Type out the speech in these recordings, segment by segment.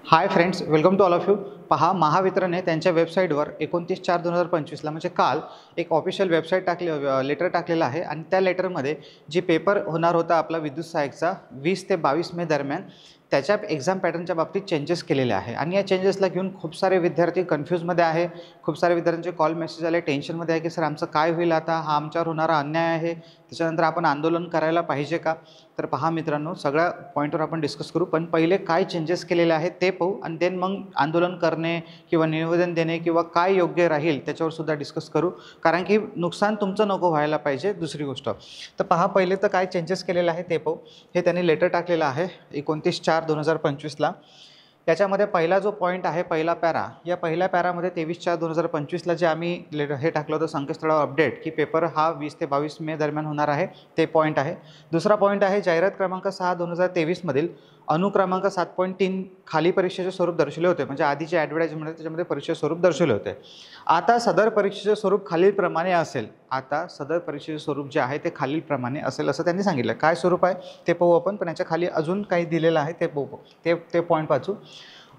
High friends, welcome to all of you. पहा, महावितरणने त्यांच्या वेबसाईटवर 29/4/2025ला म्हणजे काल एक ऑफिशियल वेबसाईट लेटर टाकलेलं आहे आणि त्या लेटरमध्ये जी पेपर होणार होता आपला विद्युत सहाय्यकचा 20 ते 22 मे दरम्यान त्याच्या एक्झाम पॅटर्नच्या बाबतीत चेंजेस केलेले आहे आणि या चेंजेसला घेऊन खूप सारे विद्यार्थी कन्फ्यूजमध्ये आहे. खूप सारे विद्यार्थ्यांचे कॉल मेसेज आले, टेन्शनमध्ये आहे की सर आमचं काय होईल, आता हा आमच्यावर होणारा अन्याय आहे, त्याच्यानंतर आपण आंदोलन करायला पाहिजे का. तर पहा मित्रांनो, सगळ्या पॉईंटवर आपण डिस्कस करू, पण पहिले काय चेंजेस केलेले आहेत ते पाहू आणि देन मग आंदोलन करणे किंवा निवेदन देणे किंवा काय योग्य राहील त्याच्यावर सुद्धा डिस्कस करू, कारण की नुकसान तुमचं नको व्हायला पाहिजे. दुसरी गोष्ट तर पहा, पहिले तर काय चेंजेस केलेले आहे ते पाहू. हे त्यांनी लेटर टाकलेलं आहे 29/4/2025ला. त्याच्यामध्ये पहिला जो पॉईंट आहे, पहिला पॅरा, या पहिल्या पॅरामध्ये 23/4/2025ला जे आम्ही हे टाकलं होतं संकेतस्थळावर अपडेट की पेपर हा 20 ते 22 मे दरम्यान होणार आहे, ते पॉईंट आहे. दुसरा पॉईंट आहे जाहिरात क्रमांक 6/2023 मधील अनुक्रमांक 7.3 खाली परीक्षेचे स्वरूप दर्शवले होते, म्हणजे आधीचे ॲडव्हर्टाइजमेंट त्याच्यामध्ये परीक्षेचे स्वरूप दर्शवले होते. आता सदर परीक्षेचे स्वरूप खालीलप्रमाणे असेल. आता सदर परीक्षेचे स्वरूप जे आहे ते खालीलप्रमाणे असेल असं त्यांनी सांगितलं. काय स्वरूप आहे ते पाहू आपण, पण याच्या खाली अजून काही दिलेलं आहे ते पाहू. ते पॉईंट वाचू.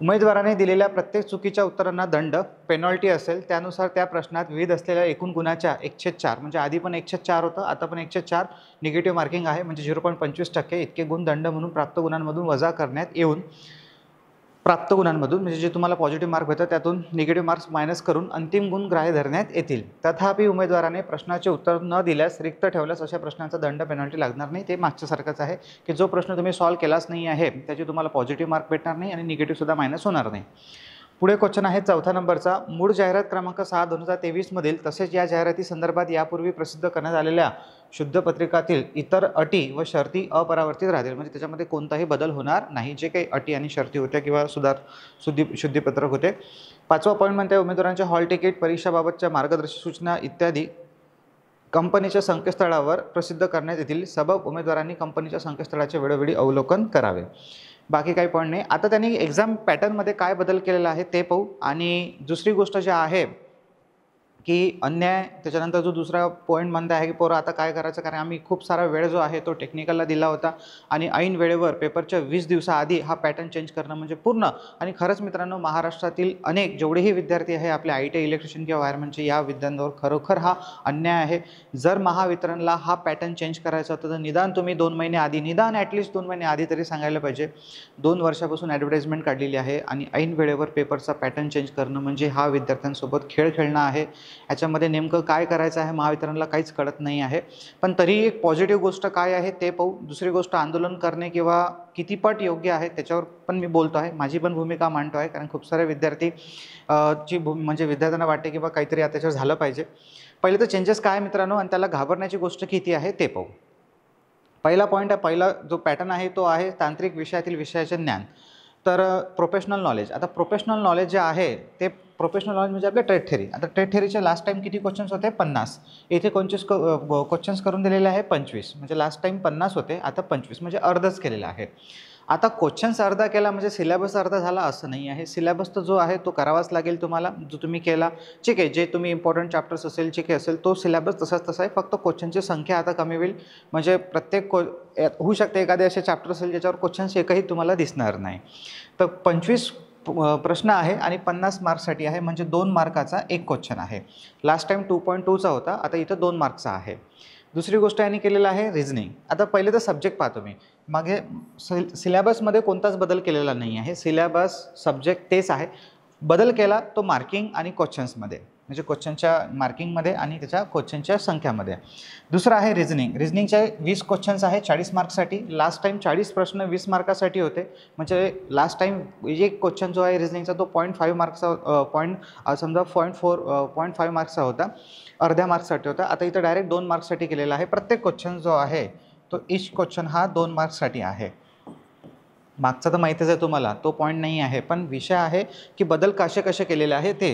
उमेदवाराने दिलेल्या प्रत्येक चुकीच्या उत्तरांना दंड पेनॉल्टी असेल, त्यानुसार त्या प्रश्नात विविध असलेल्या एकूण गुणाच्या 1/4, म्हणजे आधी पण 1/4 होतं, आता पण 1/4 निगेटिव्ह मार्किंग आहे, म्हणजे 0.25% इतके गुण दंड म्हणून प्राप्त गुणांमधून वजा करण्यात येऊन प्राप्त गुणांमधून, म्हणजे जे तुम्हाला पॉझिटिव्ह मार्क भेटतात त्यातून निगेटिव्ह मार्क्स मायनस करून अंतिम गुण ग्राह्य धरण्यात येतील. तथापि उमेदवाराने प्रश्नाचे उत्तर न दिल्यास, रिक्त ठेवल्यास अशा प्रश्नांचा दंड पेनल्टी लागणार नाही. ते मागच्यासारखंच आहे की जो प्रश्न तुम्ही सॉल्व्ह केलाच नाही आहे त्याची तुम्हाला पॉझिटिव्ह मार्क भेटणार नाही आणि निगेटिव्ह सुद्धा मायनस होणार नाही. पुढे क्वेश्चन आहे 4था नंबरचा. मूळ जाहिरात क्रमांक 6/2023 मधील तसेच या जाहिराती संदर्भात यापूर्वी प्रसिद्ध करण्यात आलेल्या शुद्ध पत्रिकातील इतर अटी व शर्ती अपरावर्तित राहतील, म्हणजे त्याच्यामध्ये कोणताही बदल होणार नाही. जे काही अटी आणि शर्ती होत्या किंवा शुद्धीपत्रक होते. 5वा पॉईंट म्हणते उमेदवारांचे हॉल तिकीट, परीक्षाबाबतच्या मार्गदर्शक सूचना इत्यादी कंपनीच्या संकेतस्थळावर प्रसिद्ध करण्यात येतील. सबब उमेदवारांनी कंपनीच्या संकेतस्थळाचे वेळोवेळी अवलोकन करावे. बाकी काही पॉईंट नाही. आता त्यांनी एक्झाम पॅटर्नमध्ये काय बदल केलेला आहे ते पाहू. आणि दुसरी गोष्ट जी आहे की अन्याय, त्याच्यानंतर जो दुसरा पॉईंट म्हणत आहे की पोरं आता काय करायचं, कारण आम्ही खूप सारा वेळ जो आहे तो टेक्निकलला दिला होता आणि ऐन वेळेवर पेपरच्या 20 दिवसाआधी हा पॅटर्न चेंज करणं म्हणजे पूर्ण. आणि खरंच मित्रांनो, महाराष्ट्रातील अनेक जेवढेही विद्यार्थी आहे आपले ITI इलेक्ट्रिशियन किंवा वायरमनचे, या विद्यार्थ्यांवर खरोखर हा अन्याय आहे. जर महावितरणला हा पॅटर्न चेंज करायचा होता तर निदान तुम्ही 2 महिने आधी, निदान ॲटलिस्ट 2 महिने आधी तरी सांगायला पाहिजे. 2 वर्षापासून ॲडव्हर्टाइजमेंट काढलेली आहे आणि ऐन वेळेवर पेपरचा पॅटर्न चेंज करणं म्हणजे हा विद्यार्थ्यांसोबत खेळ खेळणं आहे. याच्यामध्ये नेमकं काय करायचं आहे महावितरणला काहीच कळत नाही आहे. पण तरी एक पॉझिटिव्ह गोष्ट काय आहे ते पाहू. दुसरी गोष्ट, आंदोलन करणे किंवा कितीपट योग्य आहे त्याच्यावर पण मी बोलतो आहे, माझी पण भूमिका मांडतो आहे, कारण खूप सारे विद्यार्थी म्हणजे विद्यार्थ्यांना वाटते की बा काहीतरी त्याच्यावर झालं पाहिजे. पहिले तर चेंजेस काय मित्रांनो आणि त्याला घाबरण्याची गोष्ट किती आहे ते पाहू. पहिला पॉईंट आहे, पहिला जो पॅटर्न आहे तो आहे तांत्रिक विषयातील विषयाचे ज्ञान. तर प्रोफेशनल नॉलेज, आता प्रोफेशनल नॉलेज जे आहे ते प्रोफेशनल नॉलेज म्हणजे आपलं ट्रेड थेरी. आता ट्रेड थेरीचे लास्ट टाईम किती क्वेश्चन्स होते? 50. इथे क्वेश्चन्स करून दिलेले आहे 25, म्हणजे लास्ट टाईम 50 होते, आता 25, म्हणजे अर्धच केलेलं आहे. आता क्वेश्चन्स अर्धा केला म्हणजे सिलेबस अर्धा झाला असं नाही आहे. सिलेबस तर जो आहे तो करावाच लागेल तुम्हाला, जो तुम्ही केला ठीक आहे. जे तुम्ही इम्पॉर्टंट चॅप्टर्स असेल जे काही असेल तो सिलेबस तसाच तसा आहे, फक्त क्वेश्चनची संख्या आता कमी होईल. म्हणजे प्रत्येक होऊ शकते एखादे असे चॅप्टर असेल ज्याच्यावर क्वेश्चन्स एकही तुम्हाला दिसणार नाही. तर 25 प्रश्न आहे आणि 50 मार्क्ससाठी आहे, म्हणजे 2 मार्काचा एक क्वेश्चन आहे. लास्ट टाईम 2.2चा होता, आता इथं 2 मार्क्सचा आहे. दुसरी गोष्ट यांनी केलेलं आहे रिझनिंग. आता पहिले तर सब्जेक्ट पाहतो मी. मागे सिलेबसमध्ये कोणताच बदल केलेला नाही आहे. सिलेबस सब्जेक्ट तेच आहे. बदल केला तो मार्किंग आणि क्वेश्चन्समध्ये, म्हणजे क्वेश्चनच्या मार्किंगमध्ये आणि त्याच्या क्वेश्चनच्या संख्यामध्ये. दुसरं आहे रिझनिंग. रिझनिंगचे 20 क्वेश्चन्स आहे 40 मार्क्ससाठी. लास्ट टाईम 40 प्रश्न 20 मार्कासाठी होते, म्हणजे लास्ट टाईम एक क्वेश्चन जो आहे रिझनिंगचा तो 0.5 मार्क्सचा समजा 0.5 मार्क्सचा होता, अर्ध्या मार्क्ससाठी होता. आता इथं डायरेक्ट 2 मार्क्ससाठी केलेला आहे. प्रत्येक क्वेश्चन जो आहे तो ईच क्वेश्चन हा 2 मार्क्ससाठी आहे. मागचा तर माहीतच आहे तुम्हाला, तो पॉईंट नाही आहे, पण विषय आहे की बदल कसे केलेले आहे ते.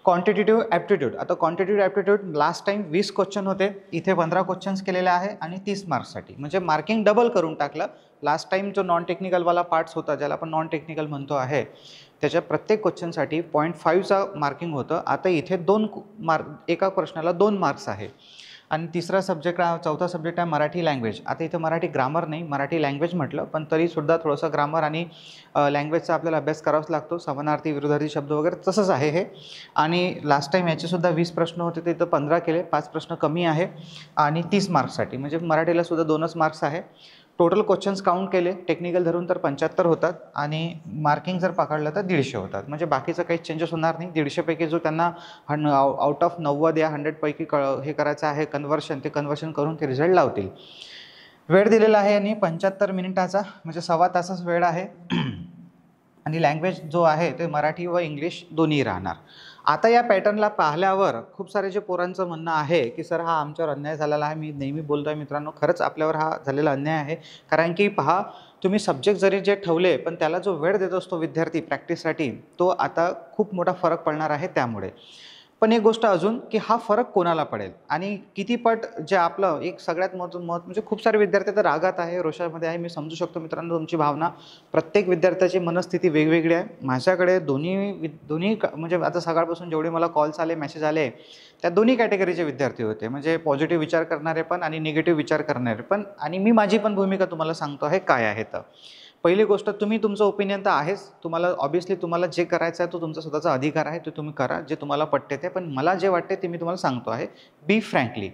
क्वांटिटेटिव्ह ॲप्टिट्यूड, आता quantitative aptitude last time 20 question होते, इथे 15 क्वेश्चन्स केलेले आहे आणि 30 मार्क्ससाठी, म्हणजे मार्किंग डबल करून टाकलं. लास्ट टाईम जो नॉन टेक्निकलवाला पार्ट्स होता, ज्याला आपण नॉन टेक्निकल म्हणतो आहे, त्याच्या प्रत्येक क्वेश्चनसाठी 0.5चा मार्किंग होतं. आता इथे एका प्रश्नाला 2 मार्क्स आहे. आणि तिसरा सब्जेक्ट चौथा सब्जेक्ट आहे मराठी लँग्वेज. आता इथं मराठी ग्रामर नाही, मराठी लँग्वेज म्हटलं, पण तरीसुद्धा थोडंसं ग्रामर आणि लँग्वेजचा आपल्याला अभ्यास करावाच लागतो. समानार्थी विरुद्धार्थी शब्द वगैरे तसंच आहे हे. आणि लास्ट टाईम याचेसुद्धा 20 प्रश्न होते, ते इथं 15 केले, 5 प्रश्न कमी आहे आणि 30 मार्क्ससाठी, म्हणजे मराठीला सुद्धा 2च मार्क्स आहे. टोटल क्वेश्चन्स काउंट केले टेक्निकल धरून तर 75 होतात आणि मार्किंग जर पकडलं तर 150 होतात. म्हणजे बाकीचं काही चेंजेस होणार नाही. 150 पैकी जो त्यांना आउट ऑफ 90 या 100 पैकी हे करायचं आहे कन्व्हर्शन, ते कन्व्हर्शन करून ते रिझल्ट लावतील. वेळ दिलेला आहे आणि 75 मिनिटाचा, म्हणजे सव्वा तासच वेळ आहे. आणि लँग्वेज जो आहे ते मराठी व इंग्लिश दोन्ही राहणार. आता या पॅटर्नला पाहिल्यावर खूप सारे जे पोरांचं म्हणणं आहे की सर हा आमच्यावर अन्याय झालेला आहे. मी नेहमी बोलतो आहे मित्रांनो, खरंच आपल्यावर हा झालेला अन्याय आहे. कारण की पहा, तुम्ही सब्जेक्ट जरी जे ठेवले पण त्याला जो वेळ देत असतो विद्यार्थी प्रॅक्टिससाठी, तो आता खूप मोठा फरक पडणार आहे त्यामुळे. पण एक गोष्ट अजून की हा फरक कोणाला पडेल आणि किती पट जे आपलं एक सगळ्यात म्हणजे खूप सारे विद्यार्थी तर रागात आहे, रोषामध्ये आहे. मी समजू शकतो मित्रांनो तुमची भावना. प्रत्येक विद्यार्थ्याची मनस्थिती वेगवेगळी आहे. माझ्याकडे दोन्ही म्हणजे आता सकाळपासून जेवढे मला कॉल्स आले, मेसेज आले, त्या दोन्ही कॅटेगरीचे विद्यार्थी होते. म्हणजे पॉझिटिव्ह विचार करणारे पण आणि निगेटिव्ह विचार करणारे पण. आणि मी माझी पण भूमिका तुम्हाला सांगतो आहे काय आहे. तर पहिली गोष्ट, तुम्ही तुमचं ओपिनियन तर आहेच. तुम्हाला ऑब्व्हियसली तुम्हाला जे करायचं आहे तो तुमचा स्वतःचा अधिकार आहे, ते तुम्ही करा जे तुम्हाला पटते ते. पण मला जे वाटते ते मी तुम्हाला सांगतो आहे. बी फ्रँकली.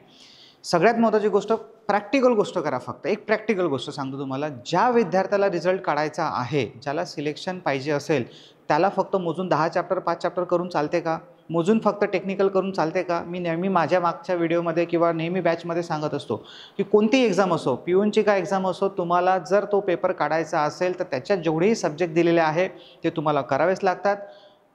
सगळ्यात महत्त्वाची गोष्ट, प्रॅक्टिकल गोष्ट करा. फक्त एक प्रॅक्टिकल गोष्ट सांगतो तुम्हाला. ज्या विद्यार्थ्याला रिझल्ट काढायचा आहे, ज्याला सिलेक्शन पाहिजे असेल, त्याला फक्त मोजून 10 चॅप्टर 5 चॅप्टर करून चालते का? मोजून फक्त टेक्निकल करून चालते का? मी नेहमी माझ्या मागच्या व्हिडिओमध्ये किंवा नेहमी बॅचमध्ये सांगत असतो की कोणतीही एक्झाम असो, पियूनची का एक्झाम असो, तुम्हाला जर तो पेपर काढायचा असेल तर त्याच्यात जेवढेही सब्जेक्ट दिलेले आहे ते तुम्हाला करावेच लागतात.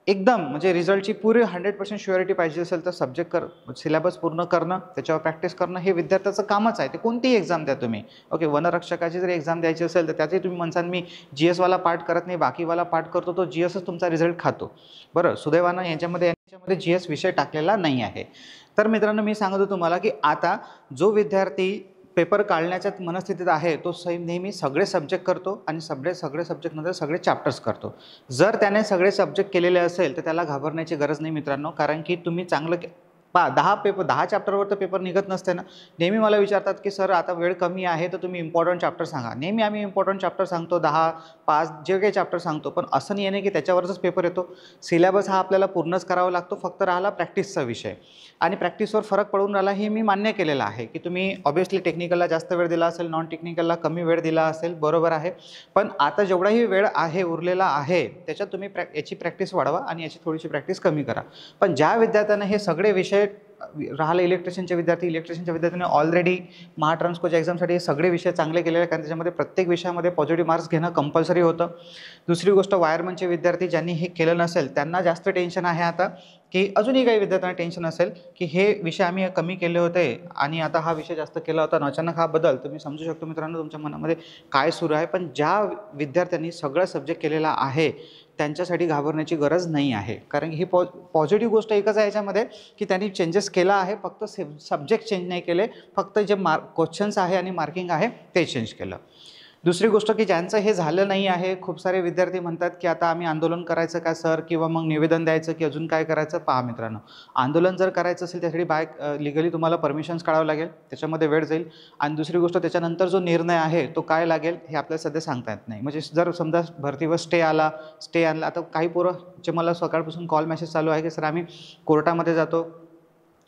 एकदम म्हणजे रिझल्टची पुरी 100% शुअरिटी पाहिजे असेल तर सब्जेक्ट सिलेबस पूर्ण करणं, त्याच्यावर प्रॅक्टिस करणं हे विद्यार्थ्याचं कामच आहे. ते कोणतीही एक्झाम द्या तुम्ही. ओके, वनरक्षकाची जर एक्झाम द्यायची असेल तर त्यातही तुम्ही म्हणसाल मी GS वाला पार्ट करत नाही, बाकीवाला पार्ट करतो, तो GSच तुमचा रिझल्ट खातो. बरं, सुदैवानं याच्यामध्ये GS विषय टाकलेला नाही आहे. तर मित्रांनो मी सांगतो तुम्हाला की आता जो विद्यार्थी पेपर काढण्याच्या मनस्थितीत आहे तो नेहमी सगळे सब्जेक्ट करतो आणि सगळे सब्जेक्टनंतर सगळे चॅप्टर्स करतो. जर त्याने सगळे सब्जेक्ट केलेले असेल तर त्याला घाबरण्याची गरज नाही मित्रांनो. कारण की तुम्ही चांगलं 10 चॅप्टरवर तर पेपर निघत नसते ना. नेहमी मला विचारतात की सर आता वेळ कमी आहे तर तुम्ही इम्पॉर्टंट चॅप्टर सांगा. नेहमी आम्ही इम्पॉर्टंट चॅप्टर सांगतो, 10 5 जे काही चॅप्टर सांगतो. पण असं नाही आहे की त्याच्यावरच पेपर येतो. सिलेबस हा आपल्याला पूर्णच करावा लागतो. फक्त राहिला प्रॅक्टिसचा विषय. आणि प्रॅक्टिसवर फरक पडून राहिला हे मी मान्य केलेलं आहे की तुम्ही ऑब्व्हियसली टेक्निकलला जास्त वेळ दिला असेल, नॉन टेक्निकलला कमी वेळ दिला असेल, बरोबर आहे. पण आता जेवढाही वेळ आहे उरलेला आहे त्याच्यात तुम्ही याची प्रॅक्टिस वाढवा आणि याची थोडीशी प्रॅक्टिस कमी करा. पण ज्या विद्यार्थ्यांना हे सगळे विषय राहिलं, इलेक्ट्रिशियनच्या विद्यार्थ्यांनी ऑलरेडी महाट्रान्सकोच्या एक्झामसाठी हे सगळे विषय चांगले केलेले आहेत. कारण त्याच्यामध्ये प्रत्येक विषयामध्ये पॉझिटिव्ह मार्क्स घेणं कंपल्सरी होतं. दुसरी गोष्ट, वायरमनचे विद्यार्थी ज्यांनी हे केलं नसेल त्यांना जास्त टेन्शन आहे आता, की अजूनही काही विद्यार्थ्यांना टेन्शन असेल की हे विषय आम्ही कमी केले होते आणि आता हा विषय जास्त केला होता आणि अचानक हा बदल. तुम्ही समजू शकतो मित्रांनो तुमच्या मनामध्ये काय सुरू आहे. पण ज्या विद्यार्थ्यांनी सगळं सब्जेक्ट केलेला आहे त्यांच्यासाठी घाबरण्याची गरज नाही आहे. कारण की ही पॉझिटिव्ह गोष्ट एकच आहे याच्यामध्ये की त्यांनी चेंजेस केला आहे, फक्त सब्जेक्ट चेंज नाही केले, फक्त जे क्वेश्चन्स आहे आणि मार्किंग आहे ते चेंज केलं. दुसरी गोष्ट की ज्यांचं हे झालं नाही आहे, खूप सारे विद्यार्थी म्हणतात की आता आम्ही आंदोलन करायचं का सर, किंवा मग निवेदन द्यायचं की अजून काय करायचं. पहा मित्रांनो, आंदोलन जर करायचं असेल त्यासाठी लिगली तुम्हाला परमिशन्स काढावं लागेल, त्याच्यामध्ये वेळ जाईल. आणि दुसरी गोष्ट, त्याच्यानंतर जो निर्णय आहे तो काय लागेल हे आपल्याला सध्या सांगता येत नाही. म्हणजे जर समजा भरतीवर स्टे आणला, आता काही पोरं जे मला सकाळपासून कॉल मेसेज चालू आहे की सर आम्ही कोर्टामध्ये जातो,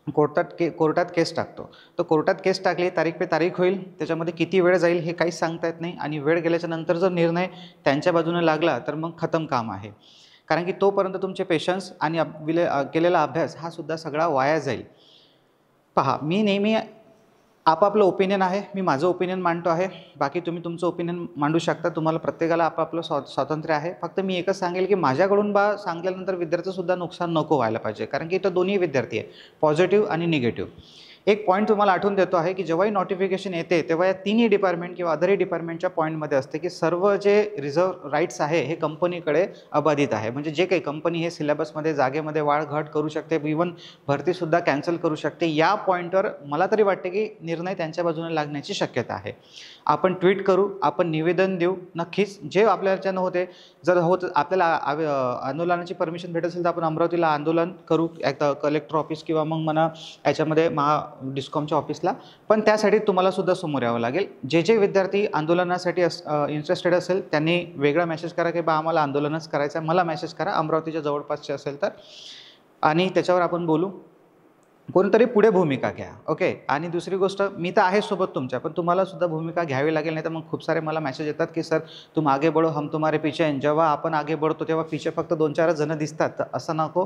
कोर्टात केस टाकतो. तर कोर्टात केस टाकली, तारीख पे तारीख होईल, त्याच्यामध्ये किती वेळ जाईल हे काहीच सांगता येत नाही. आणि वेळ गेल्याच्या नंतर जर निर्णय त्यांच्या बाजूने लागला तर मग खतम काम आहे. कारण की तोपर्यंत तुमचे पेशन्स आणि केलेला अभ्यास हा सुद्धा सगळा वाया जाईल. पहा, मी नेहमी आपापलं ओपिनियन आहे, मी माझं ओपिनियन मांडतो आहे. बाकी तुम्ही तुमचं ओपिनियन मांडू शकता, तुम्हाला प्रत्येकाला आपापलं स्वातंत्र्य आहे. फक्त मी एकच सांगेल की माझ्याकडून सांगितल्यानंतर विद्यार्थ्याचंसुद्धा नुकसान नको व्हायला पाहिजे. कारण की इथं दोन्ही विद्यार्थी आहे, पॉझिटिव्ह आणि निगेटिव्ह. एक पॉईंट तुम्हाला आठवून देतो आहे की जेव्हाही नोटिफिकेशन येते तेव्हा या तिन्ही डिपार्टमेंट किंवा अदरही डिपार्टमेंटच्या पॉईंटमध्ये असते की सर्व जे रिझर्व राईट्स आहे हे कंपनीकडे अबाधित आहे. म्हणजे जे काही कंपनी हे सिलेबसमध्ये जागेमध्ये वाढ घट करू शकते, इव्हन भरतीसुद्धा कॅन्सल करू शकते. या पॉईंटवर मला तरी वाटते की निर्णय त्यांच्या बाजूने लागण्याची शक्यता आहे. आपण ट्विट करू, आपण निवेदन देऊ, नक्कीच जे आपल्याच्यानं होते. जर आपल्याला आंदोलनाची परमिशन भेटत असेल तर आपण अमरावतीला आंदोलन करू, कलेक्टर ऑफिस किंवा मग म्हणा याच्यामध्ये डिस्कॉमच्या ऑफिसला, पण त्यासाठी तुम्हाला सुद्धा समोर यावं लागेल. जे जे विद्यार्थी आंदोलनासाठी इंटरेस्टेड असेल त्यांनी वेगळा मेसेज करा की बा आम्हाला आंदोलनच करायचं आहे. मला मेसेज करा अमरावतीच्या जवळपासचे असेल तर, आणि त्याच्यावर आपण बोलू. कोणतरी पुढे भूमिका घ्या. ओके. आणि दुसरी गोष्ट, मी तर आहे सोबत तुमच्या, पण तुम्हाला सुद्धा भूमिका घ्यावी लागेल. नाही तर मग खूप सारे मला मेसेज येतात की सर तुम आगे बढ़ो हम तुम्हारे पीछे हैं. जेव्हा आपण आगे बढ़तो तेव्हा पीछे फक्त 2-4 जण दिसतात. तर असं नको.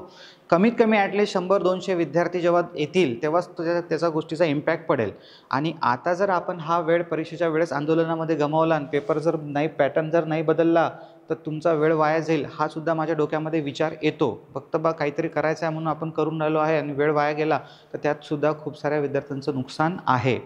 कमीत कमी ॲटलीस्ट 100-200 विद्यार्थी जेव्हा येतील तेव्हाच त्याचा गोष्टीचा इम्पॅक्ट पडेल. आणि आता जर आपण हा वेळ परीक्षेच्या वेळेस आंदोलनामध्ये गमावला आणि पेपर जर नाही, पॅटर्न जर नाही बदलला तर तुमचा वेळ वाया जाईल, हा सुद्धा माझ्या डोक्यामध्ये विचार येतो. फक्त बा काहीतरी करायचं आहे म्हणून आपण करून राहिलो आहे आणि वेळ वाया गेला तर त्यात सुद्धा खूप साऱ्या विद्यार्थ्यांचं नुकसान आहे.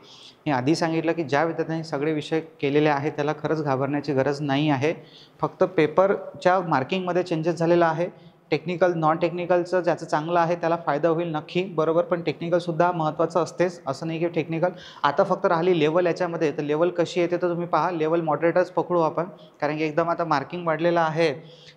मी आधी सांगितलं की ज्या विद्यार्थ्यांनी सगळे विषय केलेले आहेत त्याला खरंच घाबरण्याची गरज नाही आहे. फक्त पेपरच्या मार्किंगमध्ये चेंजेस झालेला आहे. टेक्निकल नॉन टेक्निकलचं ज्याचं चांगलं आहे त्याला फायदा होईल नक्की, बरोबर. पण टेक्निकलसुद्धा महत्त्वाचं असतेच. असं नाही की टेक्निकल आता फक्त राहिली लेवल याच्यामध्ये. तर लेवल कशी येते तर तुम्ही पहा, लेवल मॉडरेटर्स पकडू आपण, कारण की एकदम आता मार्किंग वाढलेलं आहे.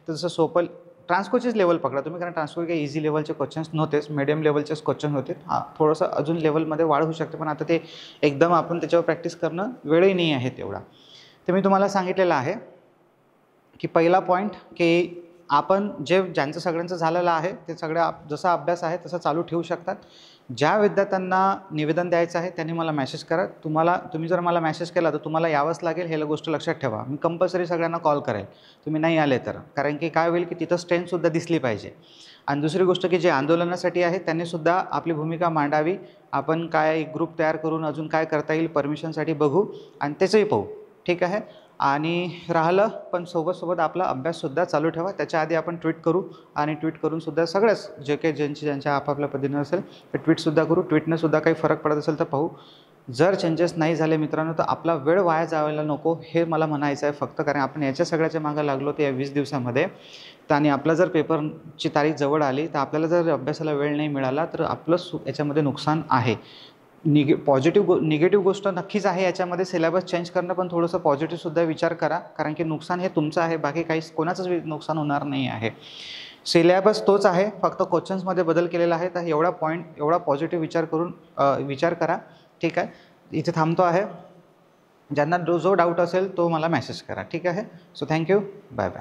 तर जसं सोपं ट्रान्सकोचीच लेवल पकडा तुम्ही, कारण ट्रान्सको काही इझी लेवलचे क्वेश्चन्स नव्हतेच, मिडियम लेवलचेच क्वेश्चन होते. थोडंसं अजून लेवलमध्ये वाढ होऊ शकते, पण आता ते एकदम आपण त्याच्यावर प्रॅक्टिस करणं वेळही नाही आहे तेवढा. तर मी तुम्हाला सांगितलेलं आहे की पहिला पॉईंट की आपण ज्यांचं सगळ्यांचं झालेलं आहे ते जसा अभ्यास आहे तसा चालू ठेवू शकतात. ज्या विद्यार्थ्यांना निवेदन द्यायचं आहे त्यांनी मला मेसेज करा. तुम्ही जर मला मेसेज केला तर तुम्हाला यावंच लागेल, हे गोष्ट लक्षात ठेवा. मी कंपल्सरी सगळ्यांना कॉल करेल तुम्ही नाही आले तर, कारण की काय होईल की तिथं स्ट्रेंथसुद्धा दिसली पाहिजे. आणि दुसरी गोष्ट की जे आंदोलनासाठी आहे त्यांनीसुद्धा आपली भूमिका मांडावी. आपण काय ग्रुप तयार करून अजून काय करता येईल परमिशनसाठी बघू आणि त्याचंही पाहू, ठीक आहे. आणि राहिलं पण सोबत आपला अभ्याससुद्धा चालू ठेवा. त्याच्या आधी आपण ट्विट करू आणि ट्विट करूनसुद्धा सगळ्याच जे काही ज्यांच्या आपापल्या पद्धतीनं असेल ते ट्विटसुद्धा करू. ट्विटनंसुद्धा काही फरक पडत असेल तर पाहू. जर चेंजेस नाही झाले मित्रांनो तर आपला वेळ वाया जायला नको, हे मला म्हणायचं आहे फक्त. कारण आपण याच्या सगळ्याच्या मागं लागलो ते या 20 दिवसामध्ये. तर आणि आपला जर पेपरची तारीख जवळ आली तर आपल्याला जर अभ्यासाला वेळ नाही मिळाला तर आपलं याच्यामध्ये नुकसान आहे. निगेटिव्ह गोष्ट नक्कीच आहे याच्यामध्ये सिलेबस चेंज करणं, पण थोडंसं पॉझिटिव्हसुद्धा विचार करा, कारण की नुकसान हे तुमचं आहे, बाकी काहीच कोणाचंच नुकसान होणार नाही आहे. सिलेबस तोच आहे, फक्त क्वेश्चन्समध्ये बदल केलेला आहे. तर एवढा पॉझिटिव्ह विचार करून विचार करा, ठीक आहे. इथे थांबतो आहे. ज्यांना जो डाऊट असेल तो मला मेसेज करा, ठीक आहे. So thank you, bye bye.